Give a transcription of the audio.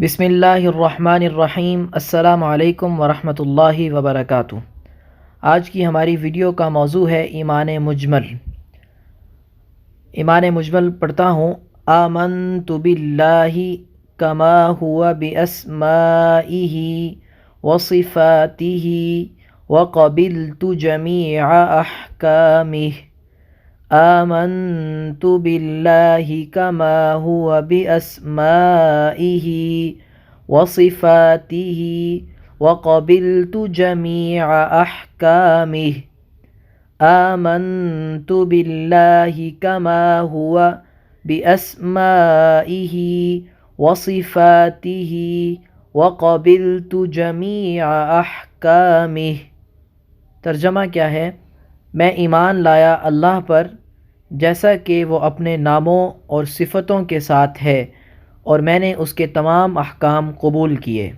بسم اللہ الرحمن الرحیم۔ السلام علیکم ورحمۃ اللہ وبرکاتہ۔ آج کی ہماری ویڈیو کا موضوع ہے ایمان مجمل۔ ایمان مجمل پڑھتا ہوں۔ آمنت باللہ کما ہوا باسمائہ وصفاتہ وقبلت جمیع احکامہ۔ آمنت باللہ کما ہوا باسمائہ وصفاتہ وقبلت جمیع احکامہ۔ آمنت باللہ کما ہوا باسمائہ وصفاتہ وقبلت جمیع احکامہ۔ ترجمہ کیا ہے؟ میں ایمان لایا اللہ پر جیسا کہ وہ اپنے ناموں اور صفتوں کے ساتھ ہے، اور میں نے اس کے تمام احکام قبول کیے۔